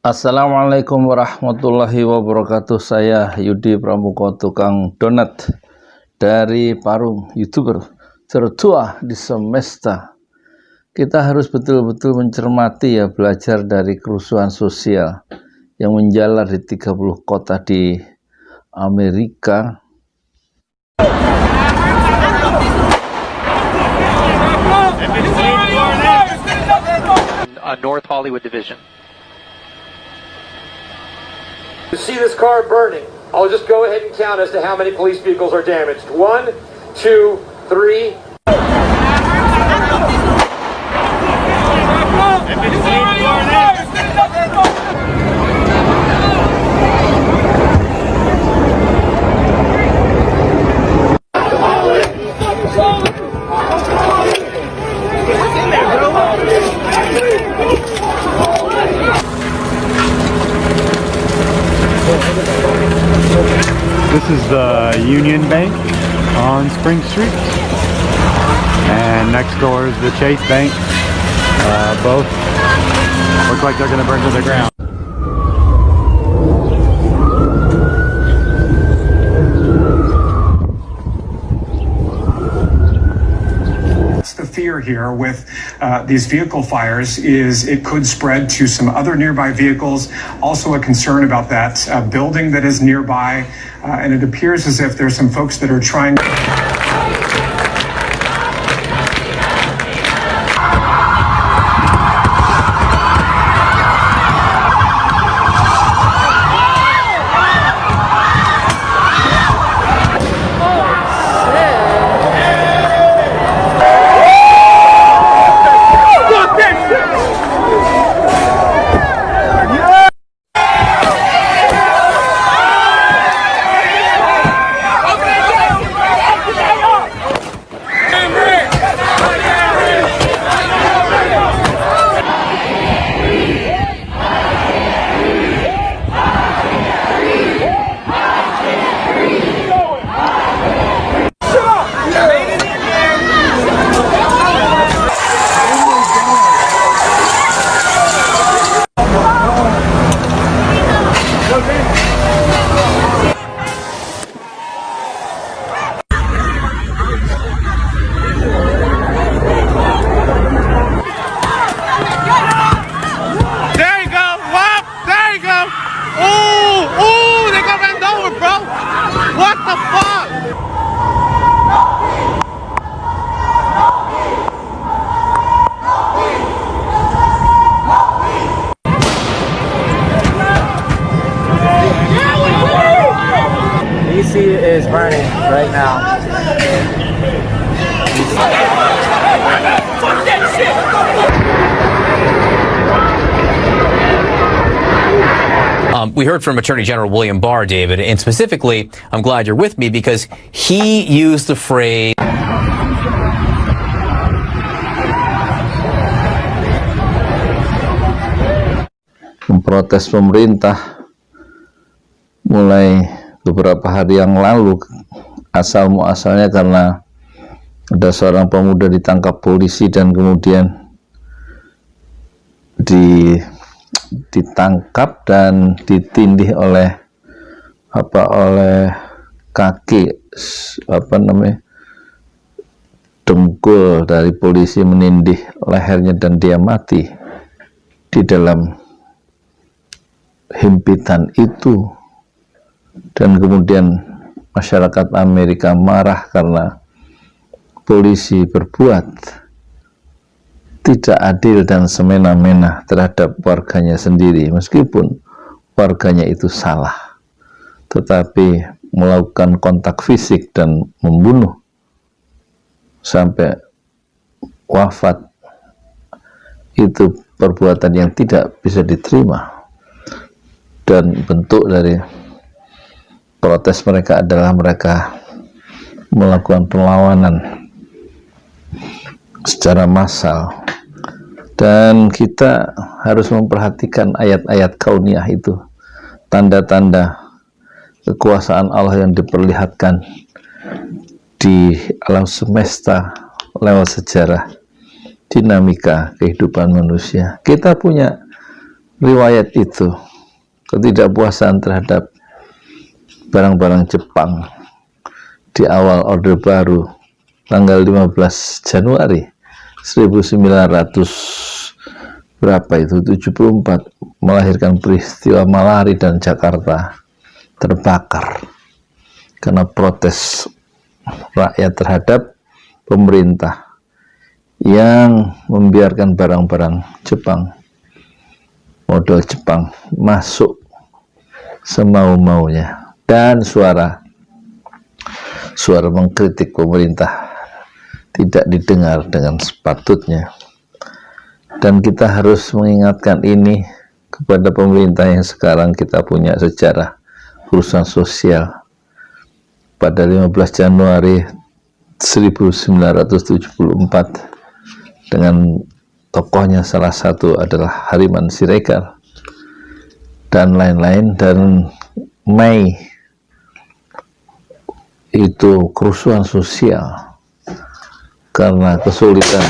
Assalamualaikum warahmatullahi wabarakatuh. Saya Yudi Pramuko, tukang donat dari Parung, YouTuber tertua di semesta. Kita harus betul-betul mencermati ya, belajar dari kerusuhan sosial yang menjalar di 30 kota di Amerika. North Hollywood Division. To see this car burning, I'll just go ahead and count as to how many police vehicles are damaged. 1, 2, 3. This is the Union Bank on Spring Street, and next door is the Chase Bank. Both look like they're going to burn to the ground. The fear here with these vehicle fires is it could spread to some other nearby vehicles. Also a concern about that building that is nearby, and it appears as if there's some folks that are trying. DC is burning right now. Fuck that shit! We heard from Attorney General William Barr, David, and specifically, I'm glad you're with me because he used the phrase memprotes pemerintah mulai beberapa hari yang lalu, asal muasalnya karena ada seorang pemuda ditangkap polisi dan kemudian ditangkap dan ditindih oleh kaki dengkul dari polisi menindih lehernya dan dia mati di dalam himpitan itu. Dan kemudian masyarakat Amerika marah karena polisi berbuat tidak adil dan semena-mena terhadap warganya sendiri, meskipun warganya itu salah, tetapi melakukan kontak fisik dan membunuh sampai wafat itu perbuatan yang tidak bisa diterima. Dan bentuk dari protes mereka adalah mereka melakukan perlawanan secara massal. Dan kita harus memperhatikan ayat-ayat kauniyah itu, tanda-tanda kekuasaan Allah yang diperlihatkan di alam semesta lewat sejarah dinamika kehidupan manusia. Kita punya riwayat itu, ketidakpuasan terhadap barang-barang Jepang di awal Orde Baru tanggal 15 Januari 1900 berapa itu 74 melahirkan peristiwa Malari dan Jakarta terbakar karena protes rakyat terhadap pemerintah yang membiarkan barang-barang Jepang, model Jepang masuk semau-maunya, dan suara mengkritik pemerintah tidak didengar dengan sepatutnya. Dan kita harus mengingatkan ini kepada pemerintah yang sekarang kita punya sejarah urusan sosial. Pada 15 Januari 1974 dengan tokohnya salah satu adalah Hariman Siregar dan lain-lain, dan Mei itu kerusuhan sosial karena kesulitan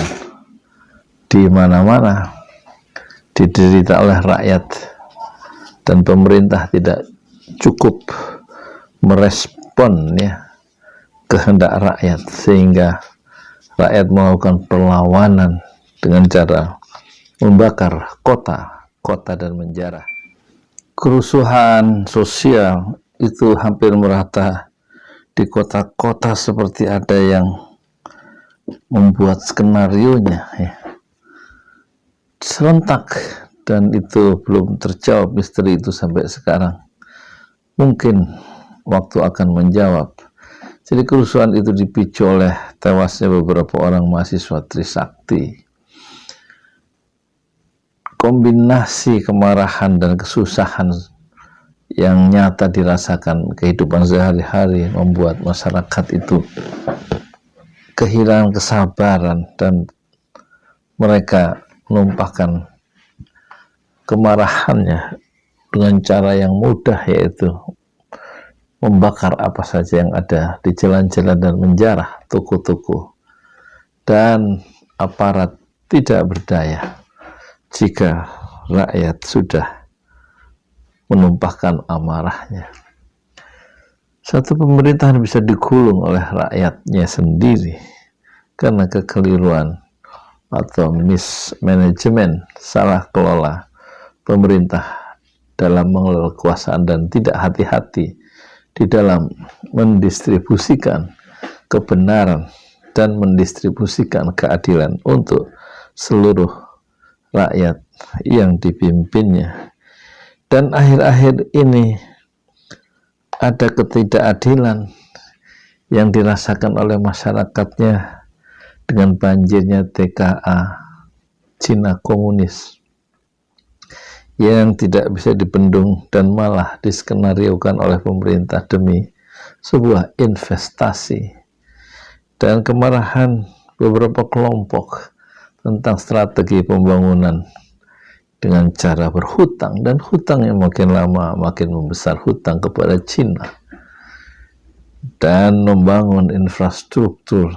di mana-mana diderita oleh rakyat dan pemerintah tidak cukup merespon kehendak rakyat, sehingga rakyat melakukan perlawanan dengan cara membakar kota dan menjarah. Kerusuhan sosial itu hampir merata di kota-kota, seperti ada yang membuat skenarionya serentak, dan itu belum terjawab misteri itu sampai sekarang. Mungkin waktu akan menjawab. Jadi kerusuhan itu dipicu oleh tewasnya beberapa orang mahasiswa Trisakti. Kombinasi kemarahan dan kesusahan yang nyata dirasakan kehidupan sehari-hari membuat masyarakat itu kehilangan kesabaran, dan mereka menumpahkan kemarahannya dengan cara yang mudah, yaitu membakar apa saja yang ada di jalan-jalan dan menjarah toko-toko. Dan aparat tidak berdaya jika rakyat sudah menumpahkan amarahnya. Satu pemerintahan bisa digulung oleh rakyatnya sendiri karena kekeliruan atau mismanagement, salah kelola pemerintah dalam mengelola kekuasaan dan tidak hati-hati di dalam mendistribusikan kebenaran dan mendistribusikan keadilan untuk seluruh rakyat yang dipimpinnya. Dan akhir-akhir ini ada ketidakadilan yang dirasakan oleh masyarakatnya dengan banjirnya TKA Cina komunis yang tidak bisa dibendung dan malah diskenariokan oleh pemerintah demi sebuah investasi. Dan kemarahan beberapa kelompok tentang strategi pembangunan dengan cara berhutang, dan hutang yang makin lama makin membesar, hutang kepada Cina, dan membangun infrastruktur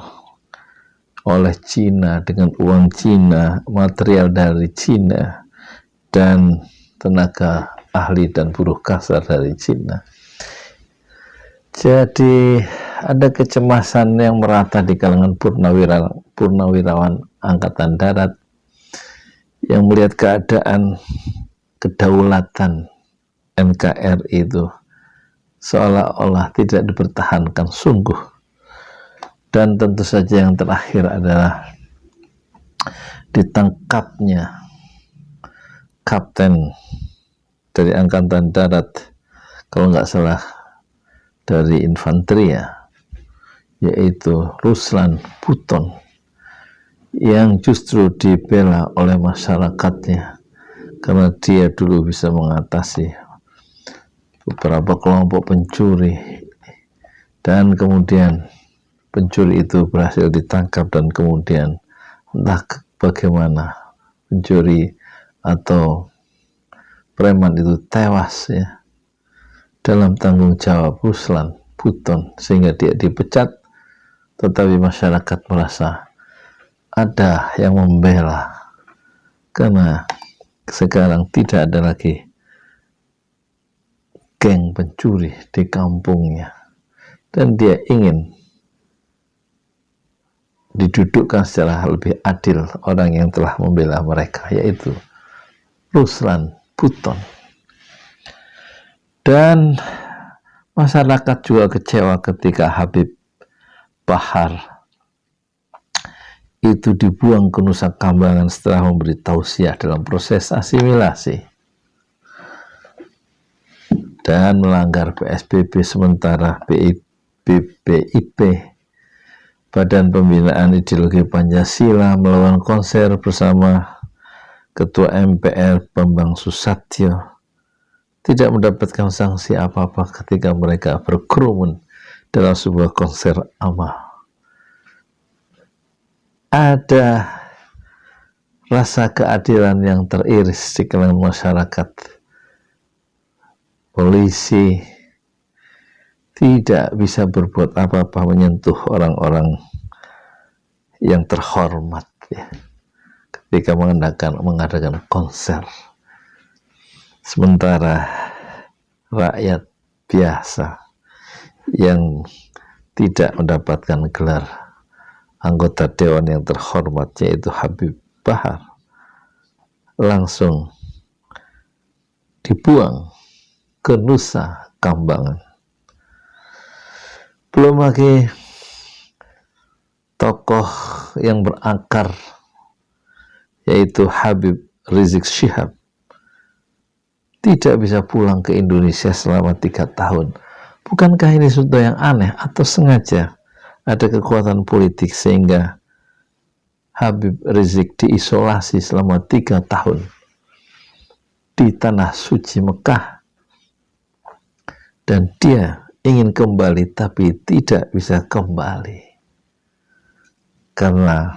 oleh Cina dengan uang Cina, material dari Cina, dan tenaga ahli dan buruh kasar dari Cina. Jadi ada kecemasan yang merata di kalangan purnawirawan Angkatan Darat yang melihat keadaan kedaulatan NKRI itu seolah-olah tidak dipertahankan sungguh. Dan tentu saja yang terakhir adalah ditangkapnya kapten dari Angkatan Darat, kalau nggak salah dari infanteri yaitu Ruslan Puton, yang justru dibela oleh masyarakatnya karena dia dulu bisa mengatasi beberapa kelompok pencuri, dan kemudian pencuri itu berhasil ditangkap, dan kemudian entah bagaimana pencuri atau preman itu tewas dalam tanggung jawab Ruslan Puton, sehingga dia dipecat. Tetapi masyarakat merasa ada yang membela karena sekarang tidak ada lagi geng pencuri di kampungnya, dan dia ingin didudukkan secara lebih adil orang yang telah membela mereka, yaitu Ruslan Buton. Dan masyarakat juga kecewa ketika Habib Bahar itu dibuang ke Nusa Kambangan setelah memberi tausiah dalam proses asimilasi dan melanggar PSBB sementara BIP, Badan Pembinaan Ideologi Pancasila, melakukan konser bersama Ketua MPR Bambang Susatyo, tidak mendapatkan sanksi apa-apa ketika mereka berkerumun dalam sebuah konser amal. Ada rasa keadilan yang teriris di kalangan masyarakat. Polisi tidak bisa berbuat apa-apa menyentuh orang-orang yang terhormat, ya, ketika mengadakan konser. Sementara rakyat biasa yang tidak mendapatkan gelar anggota dewan yang terhormat, yaitu Habib Bahar, langsung dibuang ke Nusa Kambangan. Belum lagi tokoh yang berakar, yaitu Habib Rizik Syihab, tidak bisa pulang ke Indonesia selama 3 tahun. Bukankah ini sesuatu yang aneh, atau sengaja ada kekuatan politik sehingga Habib Rizik diisolasi selama 3 tahun di tanah suci Mekah, dan dia ingin kembali tapi tidak bisa kembali karena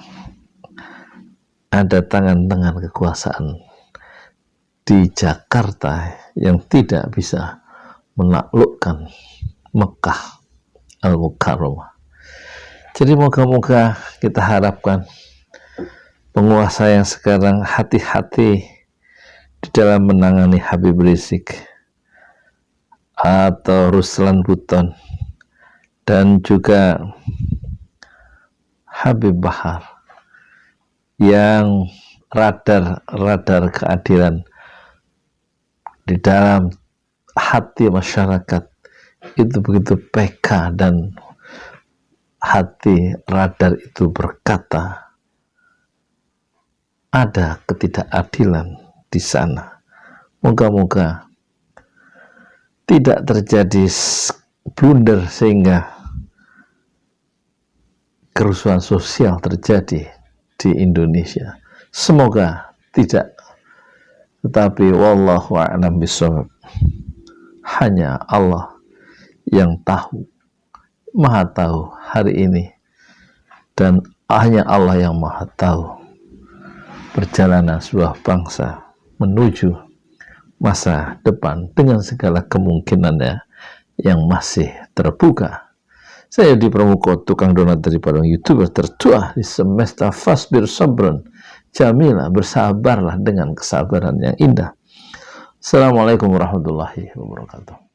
ada tangan-tangan kekuasaan di Jakarta yang tidak bisa menaklukkan Mekah Al-Mukarramah. Jadi moga-moga kita harapkan penguasa yang sekarang hati-hati di dalam menangani Habib Rizik atau Ruslan Buton dan juga Habib Bahar yang radar keadilan di dalam hati masyarakat itu begitu peka, dan hati radar itu berkata ada ketidakadilan di sana. Moga-moga tidak terjadi blunder sehingga kerusuhan sosial terjadi di Indonesia. Semoga tidak, tetapi wallahu a'lam bishawab. Hanya Allah yang tahu, Maha tahu hari ini, dan hanya Allah yang Maha tahu perjalanan sebuah bangsa menuju masa depan dengan segala kemungkinannya yang masih terbuka. Saya Yudi Pramuko, tukang donat dari Padang, YouTuber tertua di semesta. Fasbir sabran jamila, bersabarlah dengan kesabaran yang indah. Assalamualaikum warahmatullahi wabarakatuh.